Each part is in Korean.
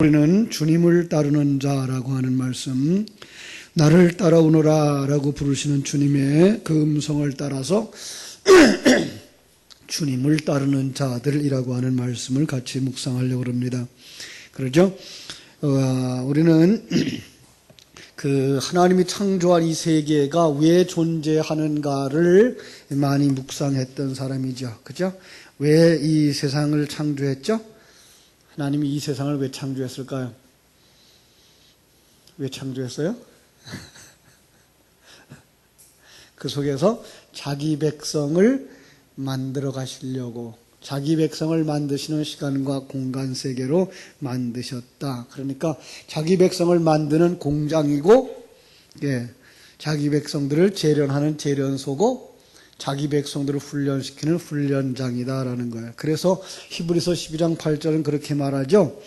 우리는 주님을 따르는 자라고 하는 말씀, 나를 따라오너라 라고 부르시는 주님의 그 음성을 따라서 주님을 따르는 자들이라고 하는 말씀을 같이 묵상하려고 합니다. 그러죠? 우리는 그 하나님이 창조한 이 세계가 왜 존재하는가를 많이 묵상했던 사람이죠. 그죠? 왜 이 세상을 창조했죠? 하나님이 이 세상을 왜 창조했을까요? 왜 창조했어요? 그 속에서 자기 백성을 만들어 가시려고, 자기 백성을 만드시는 시간과 공간 세계로 만드셨다. 그러니까 자기 백성을 만드는 공장이고, 자기 백성들을 재련하는 재련소고, 자기 백성들을 훈련시키는 훈련장이다라는 거예요. 그래서 히브리서 12장 8절은 그렇게 말하죠.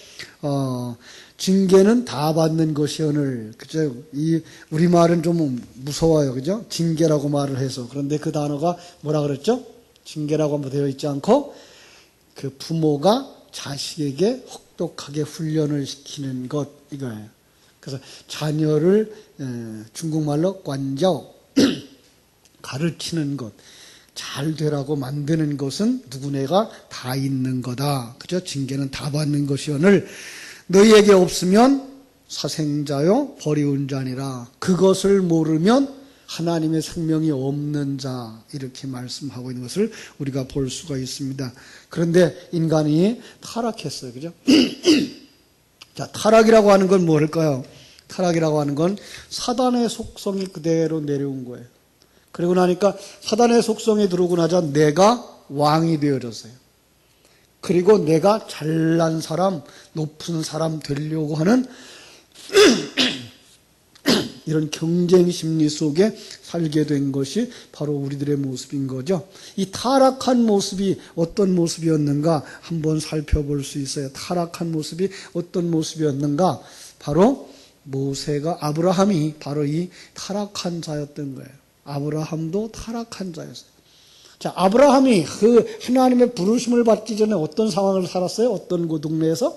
징계는 다 받는 것이오늘. 그죠? 이 우리말은 좀 무서워요. 그죠? 징계라고 말을 해서. 그런데 그 단어가 뭐라 그랬죠? 징계라고 되어 있지 않고 그 부모가 자식에게 혹독하게 훈련을 시키는 것, 이거예요. 그래서 자녀를 중국말로 관자오, 가르치는 것, 잘 되라고 만드는 것은 누구네가 다 있는 거다. 그죠? 징계는 다 받는 것이오늘 너희에게 없으면 사생자요 버리운 자니라. 그것을 모르면 하나님의 생명이 없는 자, 이렇게 말씀하고 있는 것을 우리가 볼 수가 있습니다. 그런데 인간이 타락했어요. 그죠? 자, 타락이라고 하는 건 뭘까요? 타락이라고 하는 건 사단의 속성이 그대로 내려온 거예요. 그리고 나니까 사단의 속성이 들어오고 나자 내가 왕이 되어졌어요. 그리고 내가 잘난 사람, 높은 사람 되려고 하는 이런 경쟁 심리 속에 살게 된 것이 바로 우리들의 모습인 거죠. 이 타락한 모습이 어떤 모습이었는가 한번 살펴볼 수 있어요. 타락한 모습이 어떤 모습이었는가? 바로 모세가, 아브라함이 바로 이 타락한 자였던 거예요. 아브라함도 타락한 자였어요. 자, 아브라함이 그 하나님의 부르심을 받기 전에 어떤 상황을 살았어요? 어떤 그 동네에서?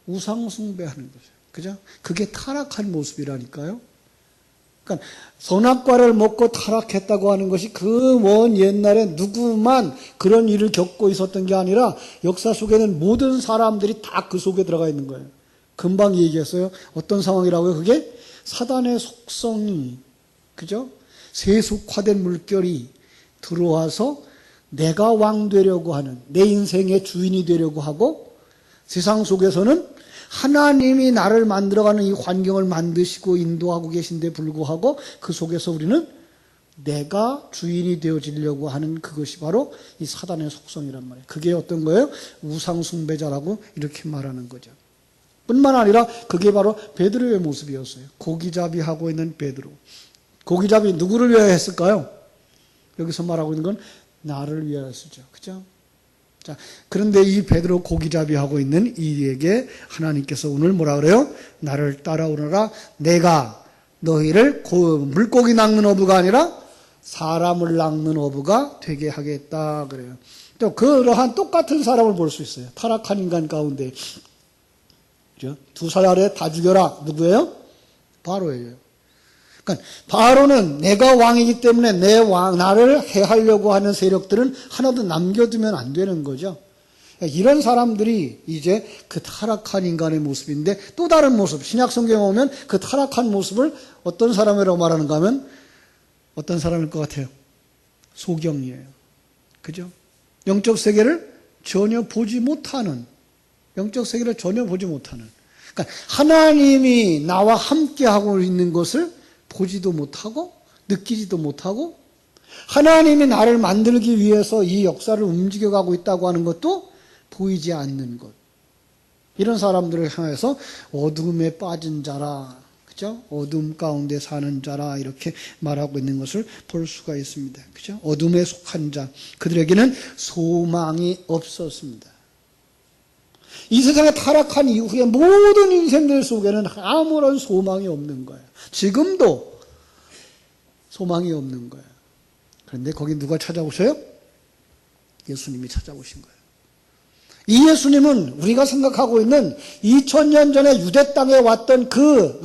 우상 숭배하는 거죠. 그죠? 그게 타락한 모습이라니까요. 그러니까 선악과를 먹고 타락했다고 하는 것이 그 먼 옛날에 누구만 그런 일을 겪고 있었던 게 아니라 역사 속에는 모든 사람들이 다 그 속에 들어가 있는 거예요. 금방 얘기했어요. 어떤 상황이라고요? 그게 사단의 속성이, 그죠? 세속화된 물결이 들어와서 내가 왕 되려고 하는, 내 인생의 주인이 되려고 하고, 세상 속에서는 하나님이 나를 만들어가는 이 환경을 만드시고 인도하고 계신데 불구하고 그 속에서 우리는 내가 주인이 되어지려고 하는 그것이 바로 이 사단의 속성이란 말이에요. 그게 어떤 거예요? 우상숭배자라고 이렇게 말하는 거죠. 뿐만 아니라 그게 바로 베드로의 모습이었어요. 고기잡이 하고 있는 베드로. 고기잡이 누구를 위하여 했을까요? 여기서 말하고 있는 건 나를 위하여서죠. 그죠? 자, 그런데 이 베드로 고기잡이 하고 있는 이에게 하나님께서 오늘 뭐라 그래요? 나를 따라오너라. 내가 너희를 물고기 낚는 어부가 아니라 사람을 낚는 어부가 되게 하겠다 그래요. 또 그러한 똑같은 사람을 볼 수 있어요. 타락한 인간 가운데. 그죠? 2살 아래 다 죽여라. 누구예요? 바로예요. 그러니까 바로는 내가 왕이기 때문에 나를 해하려고 하는 세력들은 하나도 남겨두면 안 되는 거죠. 이런 사람들이 이제 그 타락한 인간의 모습인데 또 다른 모습, 신약 성경에 오면 그 타락한 모습을 어떤 사람이라고 말하는가 하면 어떤 사람일 것 같아요? 소경이에요. 그죠? 영적 세계를 전혀 보지 못하는, 영적 세계를 전혀 보지 못하는, 그러니까 하나님이 나와 함께 하고 있는 것을 보지도 못하고 느끼지도 못하고 하나님이 나를 만들기 위해서 이 역사를 움직여가고 있다고 하는 것도 보이지 않는 것. 이런 사람들을 향해서 어둠에 빠진 자라, 그죠? 어둠 가운데 사는 자라 이렇게 말하고 있는 것을 볼 수가 있습니다. 그죠? 어둠에 속한 자, 그들에게는 소망이 없었습니다. 이 세상에 타락한 이후에 모든 인생들 속에는 아무런 소망이 없는 거예요. 지금도 소망이 없는 거예요. 그런데 거기 누가 찾아오셔요? 예수님이 찾아오신 거예요. 이 예수님은 우리가 생각하고 있는 2000년 전에 유대 땅에 왔던 그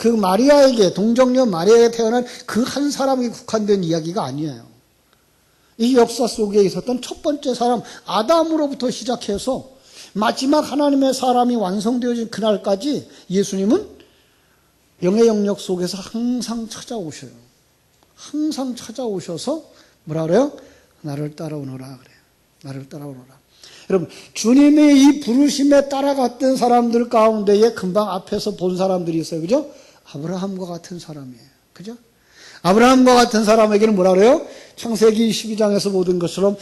마리아에게, 동정녀 마리아에게 태어난 그 한 사람에게 국한된 이야기가 아니에요. 이 역사 속에 있었던 첫 번째 사람 아담으로부터 시작해서 마지막 하나님의 사람이 완성되어진 그날까지 예수님은 영의 영역 속에서 항상 찾아오셔요. 항상 찾아오셔서 뭐라 그래요? 나를 따라오너라 그래요. 나를 따라오너라. 여러분, 주님의 이 부르심에 따라갔던 사람들 가운데에 금방 앞에서 본 사람들이 있어요. 그죠? 아브라함과 같은 사람이에요. 그죠? 아브라함과 같은 사람에게는 뭐라 그래요? 창세기 12장에서 보던 것처럼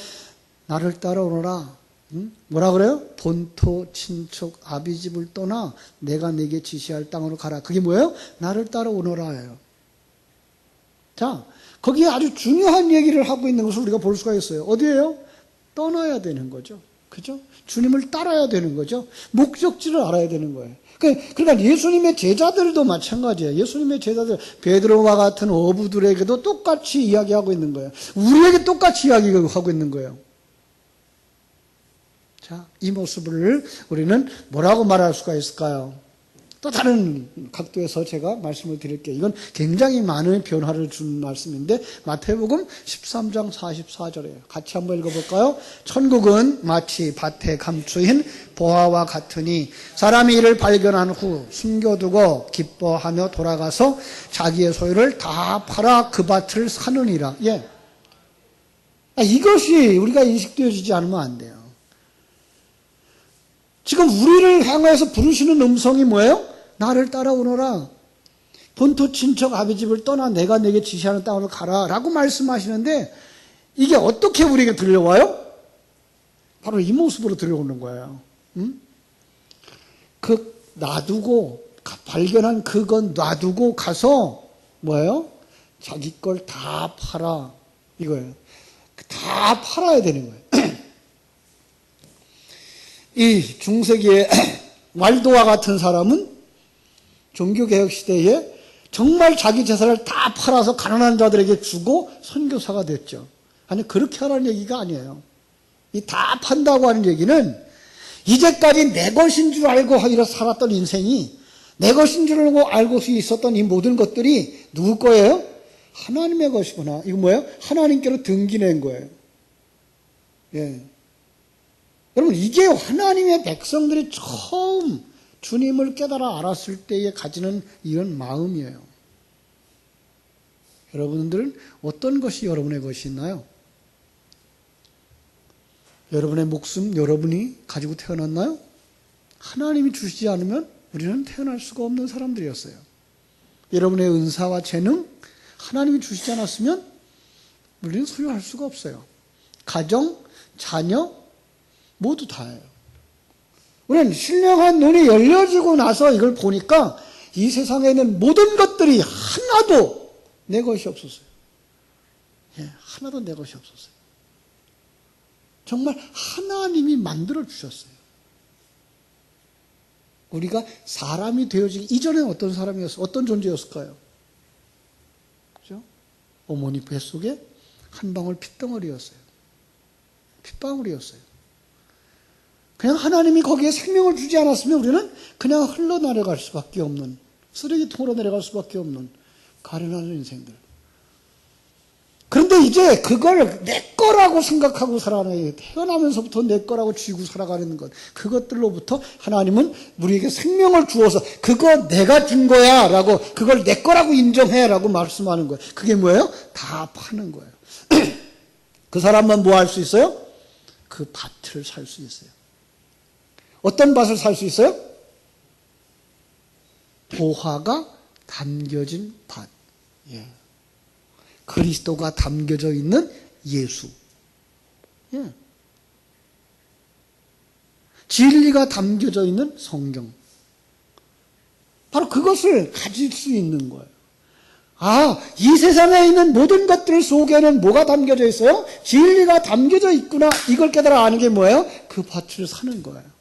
나를 따라오너라. 응? 뭐라 그래요? 본토, 친척, 아비집을 떠나 내가 내게 지시할 땅으로 가라. 그게 뭐예요? 나를 따라오너라예요. 자, 거기에 아주 중요한 얘기를 하고 있는 것을 우리가 볼 수가 있어요. 어디예요? 떠나야 되는 거죠. 그죠? 주님을 따라야 되는 거죠. 목적지를 알아야 되는 거예요. 그러니까 예수님의 제자들도 마찬가지예요. 예수님의 제자들, 베드로와 같은 어부들에게도 똑같이 이야기하고 있는 거예요. 우리에게 똑같이 이야기하고 있는 거예요. 자, 이 모습을 우리는 뭐라고 말할 수가 있을까요? 또 다른 각도에서 제가 말씀을 드릴게요. 이건 굉장히 많은 변화를 준 말씀인데 마태복음 13장 44절이에요. 같이 한번 읽어볼까요? 천국은 마치 밭에 감추인 보화와 같으니 사람이 이를 발견한 후 숨겨두고 기뻐하며 돌아가서 자기의 소유를 다 팔아 그 밭을 사느니라. 예. 이것이 우리가 인식되어지지 않으면 안 돼요. 지금 우리를 향해서 부르시는 음성이 뭐예요? 나를 따라오너라. 본토 친척 아비집을 떠나 내가 내게 지시하는 땅으로 가라 라고 말씀하시는데 이게 어떻게 우리에게 들려와요? 바로 이 모습으로 들려오는 거예요. 놔두고 발견한 그건 놔두고 가서 뭐예요? 자기 걸 다 팔아 이거예요. 다 팔아야 되는 거예요. 이 중세기의 왈도와 같은 사람은 종교개혁 시대에 정말 자기 재산을 다 팔아서 가난한 자들에게 주고 선교사가 됐죠. 아니 그렇게 하라는 얘기가 아니에요. 이 다 판다고 하는 얘기는 이제까지 내 것인 줄 알고 살았던 인생이 내 것인 줄 알고 있었던 이 모든 것들이 누구 거예요? 하나님의 것이구나. 이거 뭐예요? 하나님께로 등기낸 거예요. 예. 여러분 이게 하나님의 백성들이 처음 주님을 깨달아 알았을 때에 가지는 이런 마음이에요. 여러분들은 어떤 것이 여러분의 것이 있나요? 여러분의 목숨 여러분이 가지고 태어났나요? 하나님이 주시지 않으면 우리는 태어날 수가 없는 사람들이었어요. 여러분의 은사와 재능 하나님이 주시지 않았으면 우리는 소유할 수가 없어요. 가정, 자녀 모두 다예요. 우리는 신령한 눈이 열려지고 나서 이걸 보니까 이 세상에 있는 모든 것들이 하나도 내 것이 없었어요. 예, 하나도 내 것이 없었어요. 정말 하나님이 만들어 주셨어요. 우리가 사람이 되어지기 이전에는 어떤 사람이었어요? 어떤 존재였을까요? 그죠? 어머니 뱃속에 한 방울 핏덩어리였어요. 핏방울이었어요. 그냥 하나님이 거기에 생명을 주지 않았으면 우리는 그냥 흘러내려갈 수밖에 없는, 쓰레기통으로 내려갈 수밖에 없는 가련한 인생들. 그런데 이제 그걸 내 거라고 생각하고 살아가는, 태어나면서부터 내 거라고 쥐고 살아가는 것, 그것들로부터 하나님은 우리에게 생명을 주어서 그거 내가 준 거야 라고, 그걸 내 거라고 인정해 라고 말씀하는 거예요. 그게 뭐예요? 다 파는 거예요. 그 사람만 뭐 할 수 있어요? 그 밭을 살 수 있어요. 어떤 밭을 살 수 있어요? 보화가 담겨진 밭. 예. 그리스도가 담겨져 있는 예수. 예. 진리가 담겨져 있는 성경. 바로 그것을 가질 수 있는 거예요. 아, 이 세상에 있는 모든 것들 속에는 뭐가 담겨져 있어요? 진리가 담겨져 있구나. 이걸 깨달아 아는 게 뭐예요? 그 밭을 사는 거예요.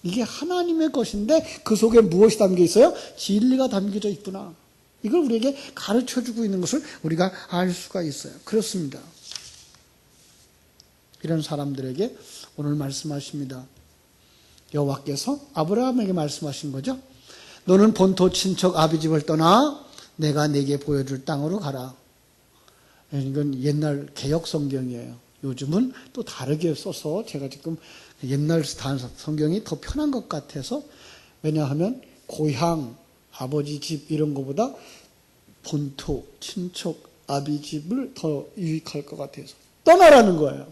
이게 하나님의 것인데 그 속에 무엇이 담겨 있어요? 진리가 담겨져 있구나. 이걸 우리에게 가르쳐주고 있는 것을 우리가 알 수가 있어요. 그렇습니다. 이런 사람들에게 오늘 말씀하십니다. 여호와께서 아브라함에게 말씀하신 거죠. 너는 본토 친척 아비집을 떠나 내가 네게 보여줄 땅으로 가라. 이건 옛날 개역 성경이에요. 요즘은 또 다르게 써서 제가 지금 옛날 성경이 더 편한 것 같아서, 왜냐하면 고향, 아버지 집 이런 것보다 본토, 친척, 아비 집을 더 유익할 것 같아서 떠나라는 거예요.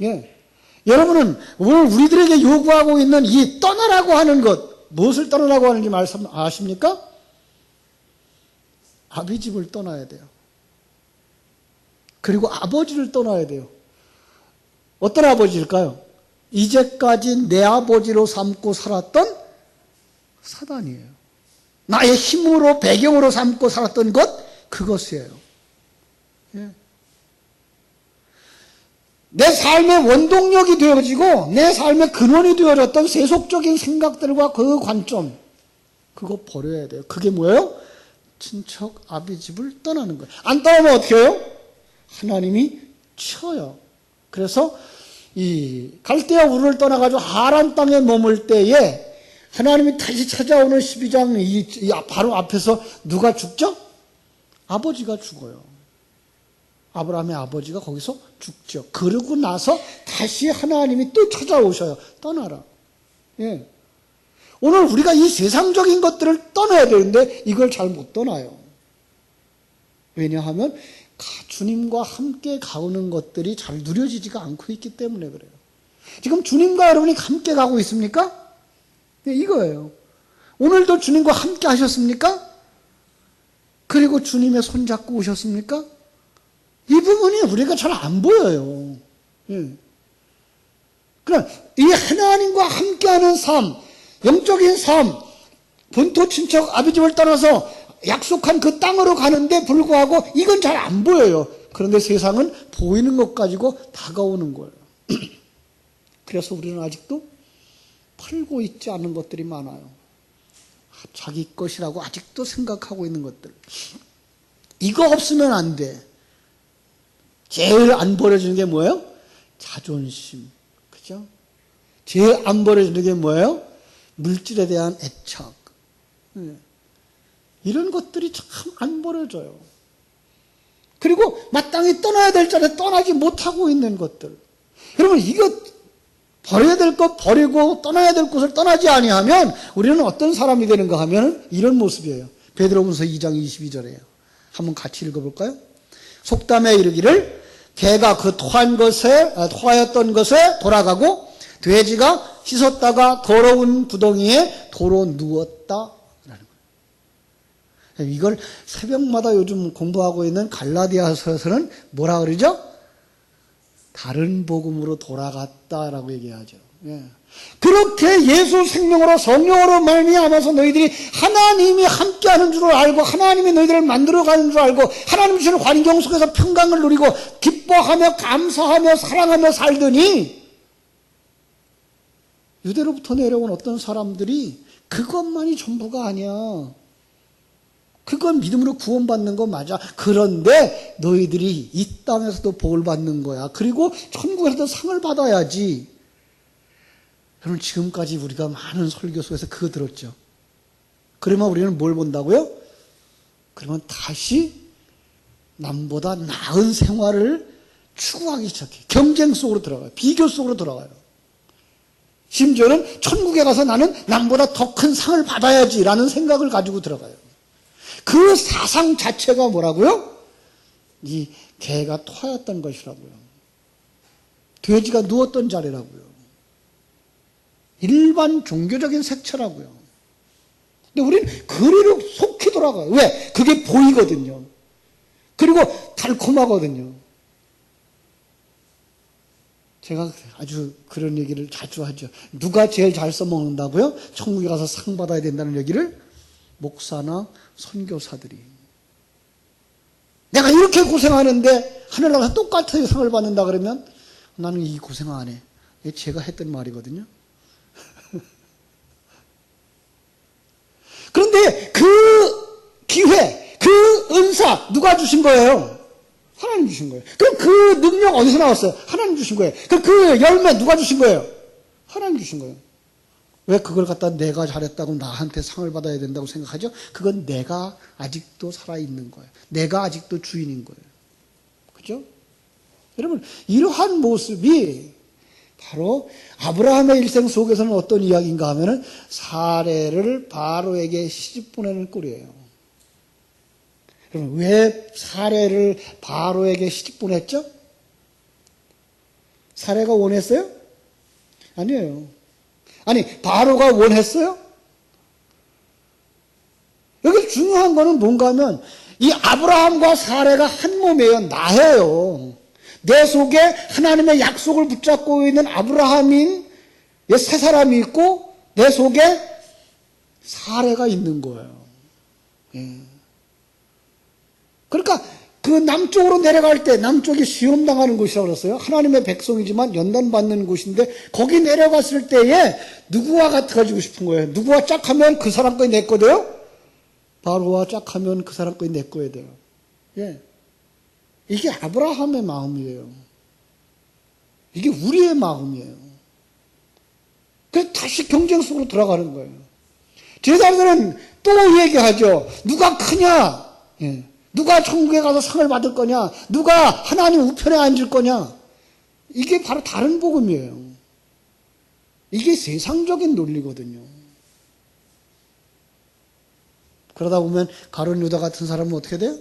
예. 여러분은 오늘 우리들에게 요구하고 있는 이 떠나라고 하는 것, 무엇을 떠나라고 하는지 말씀 아십니까? 아비 집을 떠나야 돼요. 그리고 아버지를 떠나야 돼요. 어떤 아버지일까요? 이제까지 내 아버지로 삼고 살았던 사단이에요. 나의 힘으로 배경으로 삼고 살았던 그것이에요. 예. 내 삶의 원동력이 되어지고 내 삶의 근원이 되어졌던 세속적인 생각들과 그 관점, 그거 버려야 돼요. 그게 뭐예요? 친척 아비 집을 떠나는 거예요. 안 떠나면 어떻게 해요? 하나님이 쳐요. 그래서 이 갈대아 우르를 떠나가지고 하란 땅에 머물 때에 하나님이 다시 찾아오는 12장 바로 앞에서 누가 죽죠? 아버지가 죽어요. 아브라함의 아버지가 거기서 죽죠. 그러고 나서 다시 하나님이 또 찾아오셔요. 떠나라. 예. 오늘 우리가 이 세상적인 것들을 떠나야 되는데 이걸 잘 못 떠나요. 왜냐하면 주님과 함께 가는 것들이 잘 누려지지가 않고 있기 때문에 그래요. 지금 주님과 여러분이 함께 가고 있습니까? 네, 이거예요. 오늘도 주님과 함께 하셨습니까? 그리고 주님의 손 잡고 오셨습니까? 이 부분이 우리가 잘 안 보여요. 예. 그럼 이 하나님과 함께하는 삶, 영적인 삶, 본토 친척 아비집을 떠나서 약속한 그 땅으로 가는데 불구하고 이건 잘 안 보여요. 그런데 세상은 보이는 것 가지고 다가오는 거예요. 그래서 우리는 아직도 팔고 있지 않은 것들이 많아요. 자기 것이라고 아직도 생각하고 있는 것들. 이거 없으면 안 돼. 제일 안 버려지는 게 뭐예요? 자존심. 그죠? 제일 안 버려지는 게 뭐예요? 물질에 대한 애착. 이런 것들이 참 안 버려져요. 그리고 마땅히 떠나야 될 자리에 떠나지 못하고 있는 것들. 여러분, 이거 버려야 될 것 버리고 떠나야 될 곳을 떠나지 아니하면 우리는 어떤 사람이 되는가 하면 이런 모습이에요. 베드로전서 2장 22절에요. 한번 같이 읽어볼까요? 속담에 이르기를 개가 그 토하였던 것에 돌아가고 돼지가 씻었다가 더러운 구덩이에 도로 누웠다. 이걸 새벽마다 요즘 공부하고 있는 갈라디아서에서는 뭐라 그러죠? 다른 복음으로 돌아갔다라고 얘기하죠. 예. 그렇게 예수 생명으로 성령으로 말미암아서 너희들이 하나님이 함께하는 줄을 알고 하나님이 너희들을 만들어가는 줄 알고 하나님 주시는 환경 속에서 평강을 누리고 기뻐하며 감사하며 사랑하며 살더니 유대로부터 내려온 어떤 사람들이 그것만이 전부가 아니야. 그건 믿음으로 구원받는 거 맞아. 그런데 너희들이 이 땅에서도 복을 받는 거야. 그리고 천국에서도 상을 받아야지. 여러분, 지금까지 우리가 많은 설교 속에서 그거 들었죠. 그러면 우리는 뭘 본다고요? 그러면 다시 남보다 나은 생활을 추구하기 시작해. 경쟁 속으로 들어가요. 비교 속으로 들어가요. 심지어는 천국에 가서 나는 남보다 더 큰 상을 받아야지라는 생각을 가지고 들어가요. 그 사상 자체가 뭐라고요? 이 개가 토하였던 것이라고요. 돼지가 누웠던 자리라고요. 일반 종교적인 색채라고요. 근데 우리는 그리로 속히 돌아가요. 왜? 그게 보이거든요. 그리고 달콤하거든요. 제가 아주 그런 얘기를 자주 하죠. 누가 제일 잘 써먹는다고요? 천국에 가서 상 받아야 된다는 얘기를? 목사나 선교사들이. 내가 이렇게 고생하는데 하늘 나가서 똑같은 상을 받는다 그러면 나는 이 고생 안 해. 이게 제가 했던 말이거든요. 그런데 그 기회, 그 은사 누가 주신 거예요? 하나님 주신 거예요. 그럼 그 능력 어디서 나왔어요? 하나님 주신 거예요. 그럼 그 열매 누가 주신 거예요? 하나님 주신 거예요. 왜 그걸 갖다 내가 잘했다고 나한테 상을 받아야 된다고 생각하죠? 그건 내가 아직도 살아있는 거예요. 내가 아직도 주인인 거예요. 그죠? 여러분, 이러한 모습이 바로 아브라함의 일생 속에서는 어떤 이야기인가 하면은 사레를 바로에게 시집 보내는 꼴이에요. 그럼 왜 사레를 바로에게 시집 보냈죠? 사레가 원했어요? 아니에요. 아니, 바로가 원했어요? 여기 중요한 거는 뭔가 하면 이 아브라함과 사레가 한 몸이에요. 나예요. 내 속에 하나님의 약속을 붙잡고 있는 아브라함인 세 사람이 있고 내 속에 사레가 있는 거예요. 예. 그러니까 그 남쪽으로 내려갈 때 남쪽이 시험당하는 곳이라고 그랬어요. 하나님의 백성이지만 연단받는 곳인데 거기 내려갔을 때에 누구와 같아지고 싶은 거예요. 누구와 짝하면 그 사람 거에 내 거예요? 바로와 짝하면 그 사람 거에 내 거야 돼요. 예. 이게 아브라함의 마음이에요. 이게 우리의 마음이에요. 그래서 다시 경쟁 속으로 들어가는 거예요. 제자들은 또 얘기하죠. 누가 크냐? 예. 누가 천국에 가서 상을 받을 거냐? 누가 하나님 우편에 앉을 거냐? 이게 바로 다른 복음이에요. 이게 세상적인 논리거든요. 그러다 보면 가룟 유다 같은 사람은 어떻게 돼요?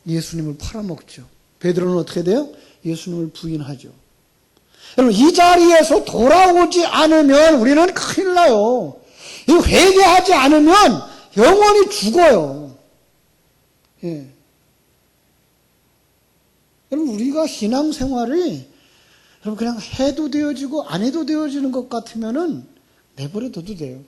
예수님을 팔아먹죠. 베드로는 어떻게 돼요? 예수님을 부인하죠. 여러분, 이 자리에서 돌아오지 않으면 우리는 큰일 나요. 회개하지 않으면 영원히 죽어요. 예. 여러분, 우리가 신앙생활이 여러분 그냥 해도 되어지고 안 해도 되어지는 것 같으면은 내버려둬도 돼요.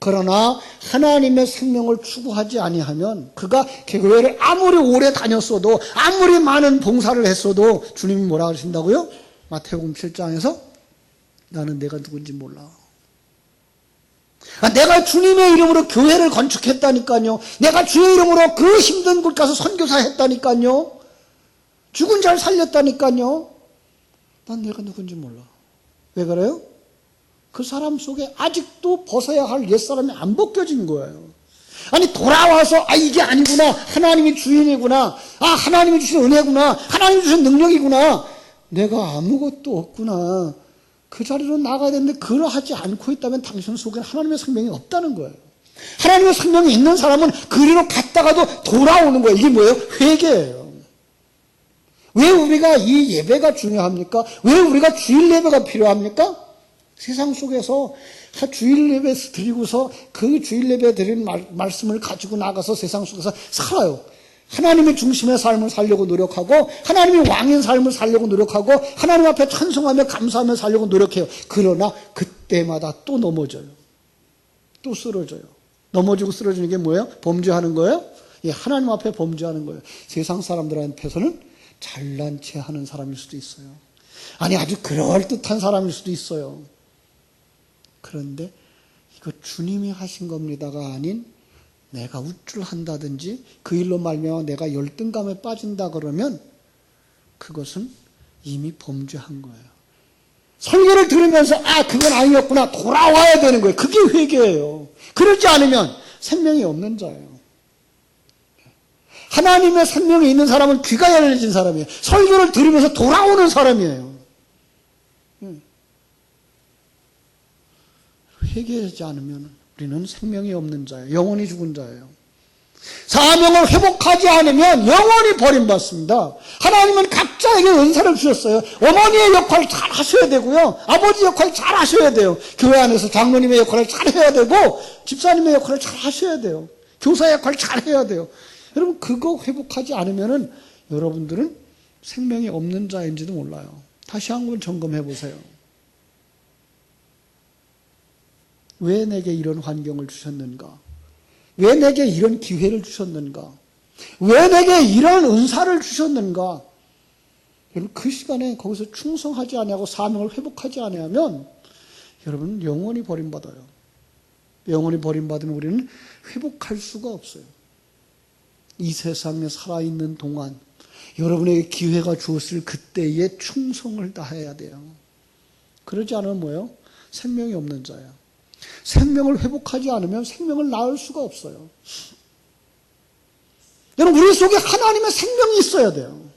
그러나 하나님의 생명을 추구하지 아니하면 그가 교회를 아무리 오래 다녔어도 아무리 많은 봉사를 했어도 주님이 뭐라 하신다고요? 마태복음 7장에서 나는 내가 누군지 몰라. 내가 주님의 이름으로 교회를 건축했다니까요. 내가 주의 이름으로 그 힘든 곳 가서 선교사 했다니까요. 죽은 자를 살렸다니까요. 난 내가 누군지 몰라. 왜 그래요? 그 사람 속에 아직도 벗어야 할 옛사람이 안 벗겨진 거예요. 아니, 돌아와서 이게 아니구나. 하나님이 주인이구나. 하나님이 주신 은혜구나. 하나님이 주신 능력이구나. 내가 아무것도 없구나. 그 자리로 나가야 되는데 그러하지 않고 있다면 당신 속에 하나님의 생명이 없다는 거예요. 하나님의 생명이 있는 사람은 그리로 갔다가도 돌아오는 거예요. 이게 뭐예요? 회개예요. 왜 우리가 이 예배가 중요합니까? 왜 우리가 주일 예배가 필요합니까? 세상 속에서 주일 예배 드리고서 그 주일 예배 드린 말씀을 가지고 나가서 세상 속에서 살아요. 하나님의 중심의 삶을 살려고 노력하고 하나님의 왕인 삶을 살려고 노력하고 하나님 앞에 찬송하며 감사하며 살려고 노력해요. 그러나 그때마다 또 넘어져요. 또 쓰러져요. 넘어지고 쓰러지는 게 뭐예요? 범죄하는 거예요? 예, 하나님 앞에 범죄하는 거예요. 세상 사람들한테서는 잘난 체 하는 사람일 수도 있어요. 아니, 아주 그럴듯한 사람일 수도 있어요. 그런데 이거 주님이 하신 겁니다가 아닌 내가 우쭐한다든지 그 일로 말미암아 내가 열등감에 빠진다 그러면 그것은 이미 범죄한 거예요. 설교를 들으면서 그건 아니었구나 돌아와야 되는 거예요. 그게 회개예요. 그러지 않으면 생명이 없는 자예요. 하나님의 생명이 있는 사람은 귀가 열려진 사람이에요. 설교를 들으면서 돌아오는 사람이에요. 회개하지 않으면 우리는 생명이 없는 자예요. 영원히 죽은 자예요. 사명을 회복하지 않으면 영원히 버림받습니다. 하나님은 각자에게 은사를 주셨어요. 어머니의 역할을 잘 하셔야 되고요. 아버지 역할을 잘 하셔야 돼요. 교회 안에서 장로님의 역할을 잘 해야 되고 집사님의 역할을 잘 하셔야 돼요. 교사 역할을 잘 해야 돼요. 여러분, 그거 회복하지 않으면 여러분들은 생명이 없는 자인지도 몰라요. 다시 한번 점검해 보세요. 왜 내게 이런 환경을 주셨는가? 왜 내게 이런 기회를 주셨는가? 왜 내게 이런 은사를 주셨는가? 여러분, 그 시간에 거기서 충성하지 아니하고 사명을 회복하지 아니하면 여러분 영원히 버림받아요. 영원히 버림받은 우리는 회복할 수가 없어요. 이 세상에 살아있는 동안 여러분에게 기회가 주었을 그때에 충성을 다해야 돼요. 그러지 않으면 뭐예요? 생명이 없는 자예요. 생명을 회복하지 않으면 생명을 낳을 수가 없어요. 여러분, 우리 속에 하나님의 생명이 있어야 돼요.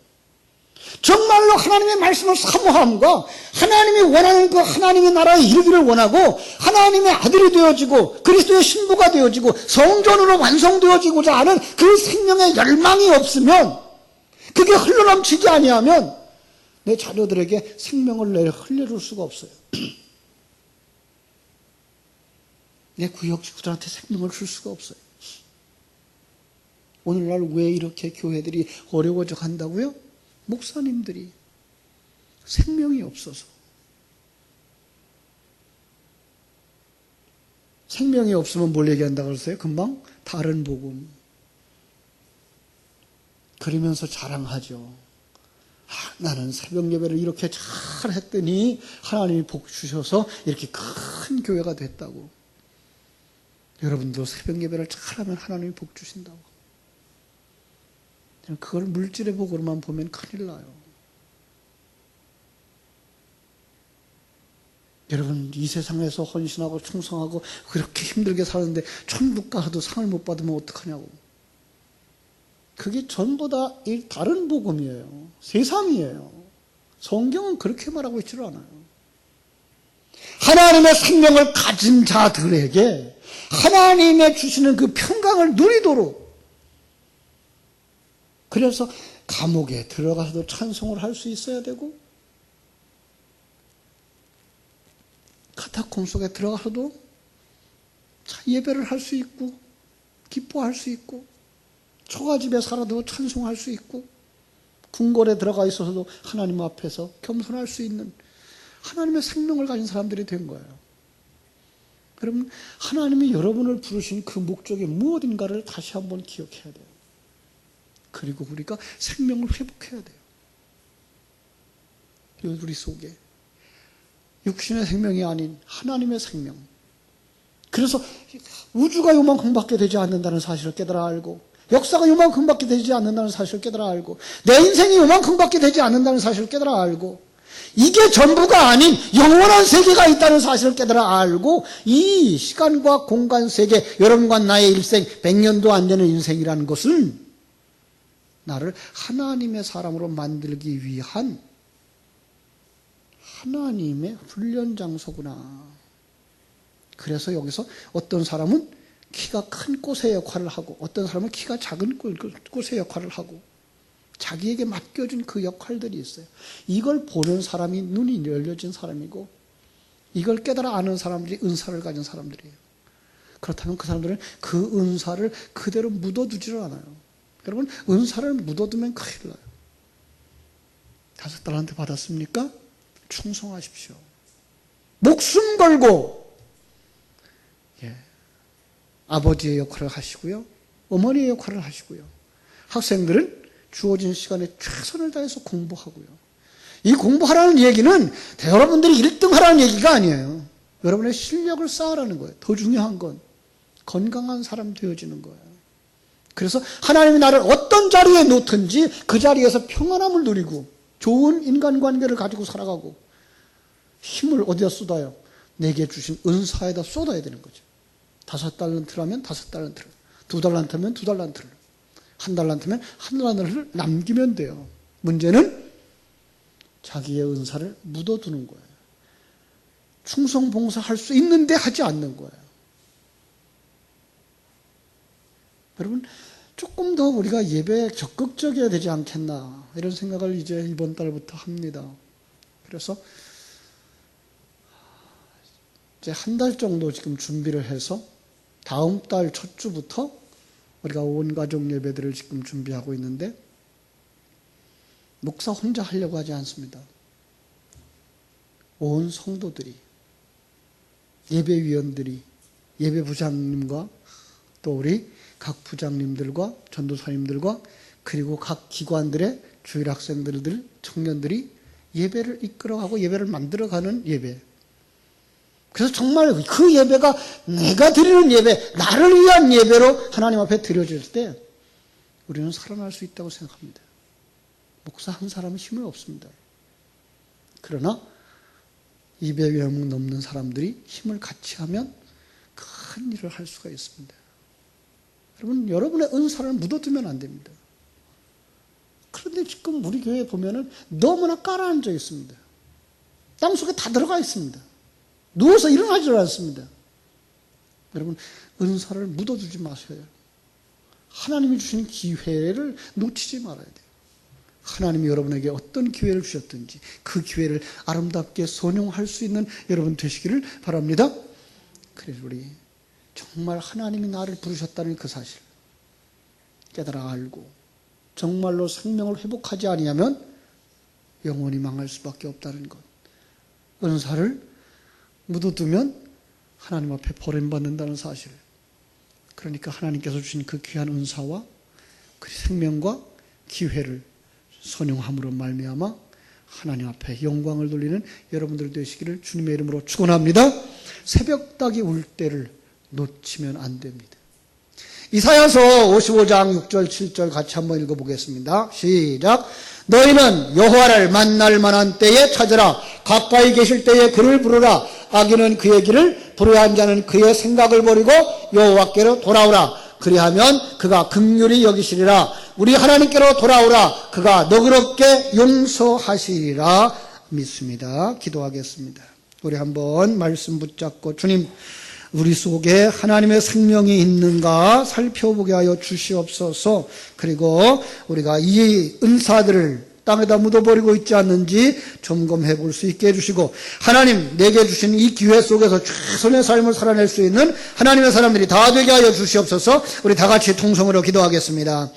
정말로 하나님의 말씀을 사모함과 하나님이 원하는 그 하나님의 나라에 이르기를 원하고 하나님의 아들이 되어지고 그리스도의 신부가 되어지고 성전으로 완성되어지고자 하는 그 생명의 열망이 없으면, 그게 흘러넘치지 아니하면 내 자녀들에게 생명을 흘려줄 수가 없어요. 내 구역 식구들한테 생명을 줄 수가 없어요. 오늘날 왜 이렇게 교회들이 어려워져 간다고요? 목사님들이 생명이 없어서. 생명이 없으면 뭘 얘기한다고 그랬어요? 금방 다른 복음. 그러면서 자랑하죠. 나는 새벽 예배를 이렇게 잘 했더니 하나님이 복 주셔서 이렇게 큰 교회가 됐다고. 여러분도 새벽 예배를 잘하면 하나님이 복 주신다고. 그걸 물질의 복으로만 보면 큰일 나요. 여러분, 이 세상에서 헌신하고 충성하고 그렇게 힘들게 사는데 천국 가도 상을 못 받으면 어떡하냐고. 그게 전부 다 다른 복음이에요. 세상이에요. 성경은 그렇게 말하고 있지를 않아요. 하나님의 생명을 가진 자들에게 하나님의 주시는 그 평강을 누리도록, 그래서 감옥에 들어가서도 찬송을 할 수 있어야 되고, 카타콤 속에 들어가서도 예배를 할 수 있고, 기뻐할 수 있고, 초가집에 살아도 찬송할 수 있고, 궁궐에 들어가 있어서도 하나님 앞에서 겸손할 수 있는 하나님의 생명을 가진 사람들이 된 거예요. 여러분, 하나님이 여러분을 부르신 그 목적이 무엇인가를 다시 한번 기억해야 돼요. 그리고 우리가 생명을 회복해야 돼요. 우리 속에 육신의 생명이 아닌 하나님의 생명. 그래서 우주가 요만큼밖에 되지 않는다는 사실을 깨달아 알고, 역사가 요만큼밖에 되지 않는다는 사실을 깨달아 알고, 내 인생이 요만큼밖에 되지 않는다는 사실을 깨달아 알고, 이게 전부가 아닌 영원한 세계가 있다는 사실을 깨달아 알고, 이 시간과 공간 세계, 여러분과 나의 일생 100년도 안 되는 인생이라는 것은 나를 하나님의 사람으로 만들기 위한 하나님의 훈련 장소구나. 그래서 여기서 어떤 사람은 키가 큰 꽃의 역할을 하고, 어떤 사람은 키가 작은 꽃의 역할을 하고, 자기에게 맡겨준 그 역할들이 있어요. 이걸 보는 사람이 눈이 열려진 사람이고, 이걸 깨달아 아는 사람들이 은사를 가진 사람들이에요. 그렇다면 그 사람들은 그 은사를 그대로 묻어두지를 않아요. 여러분, 은사를 묻어두면 큰일 나요. 5달란트 받았습니까? 충성하십시오. 목숨 걸고, 아버지의 역할을 하시고요, 어머니의 역할을 하시고요, 학생들은 주어진 시간에 최선을 다해서 공부하고요. 이 공부하라는 얘기는 여러분들이 1등 하라는 얘기가 아니에요. 여러분의 실력을 쌓으라는 거예요. 더 중요한 건 건강한 사람 되어지는 거예요. 그래서 하나님이 나를 어떤 자리에 놓든지 그 자리에서 평안함을 누리고 좋은 인간관계를 가지고 살아가고, 힘을 어디다 쏟아요? 내게 주신 은사에다 쏟아야 되는 거죠. 5달란트라면 5달란트를, 2달란트면 2달란트를, 1달란트면 1달란트를 남기면 돼요. 문제는 자기의 은사를 묻어두는 거예요. 충성봉사할 수 있는데 하지 않는 거예요. 여러분, 조금 더 우리가 예배에 적극적이어야 되지 않겠나, 이런 생각을 이제 이번 달부터 합니다. 그래서 이제 한 달 정도 지금 준비를 해서 다음 달 첫 주부터 우리가 온 가족 예배들을 지금 준비하고 있는데, 목사 혼자 하려고 하지 않습니다. 온 성도들이, 예배위원들이, 예배부장님과 또 우리 각 부장님들과 전도사님들과 그리고 각 기관들의 주일학생들, 청년들이 예배를 이끌어가고 예배를 만들어가는 예배. 그래서 정말 그 예배가 내가 드리는 예배, 나를 위한 예배로 하나님 앞에 드려질 때 우리는 살아날 수 있다고 생각합니다. 목사 한 사람은 힘이 없습니다. 그러나 200여 명 넘는 사람들이 힘을 같이 하면 큰 일을 할 수가 있습니다. 여러분, 여러분의 은사를 묻어두면 안 됩니다. 그런데 지금 우리 교회에 보면은 너무나 깔아앉아 있습니다. 땅속에 다 들어가 있습니다. 누워서 일어나질 않습니다. 여러분, 은사를 묻어두지 마셔요. 하나님이 주신 기회를 놓치지 말아야 돼요. 하나님이 여러분에게 어떤 기회를 주셨든지 그 기회를 아름답게 선용할 수 있는 여러분 되시기를 바랍니다. 그래서 우리 정말 하나님이 나를 부르셨다는 그 사실 깨달아 알고 정말로 생명을 회복하지 아니하면 영원히 망할 수밖에 없다는 것. 은사를 묻어두면 하나님 앞에 버림받는다는 사실. 그러니까 하나님께서 주신 그 귀한 은사와 그 생명과 기회를 선용함으로 말미암아 하나님 앞에 영광을 돌리는 여러분들 되시기를 주님의 이름으로 축원합니다. 새벽닭이 울 때를 놓치면 안 됩니다. 이사야서 55장 6절 7절 같이 한번 읽어보겠습니다. 시작. 너희는 여호와를 만날 만한 때에 찾으라. 가까이 계실 때에 그를 부르라. 악인은 그의 길을 불의한 자는 그의 생각을 버리고 여호와께로 돌아오라. 그리하면 그가 긍휼히 여기시리라. 우리 하나님께로 돌아오라. 그가 너그럽게 용서하시리라 믿습니다. 기도하겠습니다. 우리 한번 말씀 붙잡고 주님, 우리 속에 하나님의 생명이 있는가 살펴보게 하여 주시옵소서. 그리고 우리가 이 은사들을 땅에다 묻어버리고 있지 않는지 점검해 볼 수 있게 해주시고, 하나님 내게 주신 이 기회 속에서 최선의 삶을 살아낼 수 있는 하나님의 사람들이 다 되게 하여 주시옵소서. 우리 다 같이 통성으로 기도하겠습니다.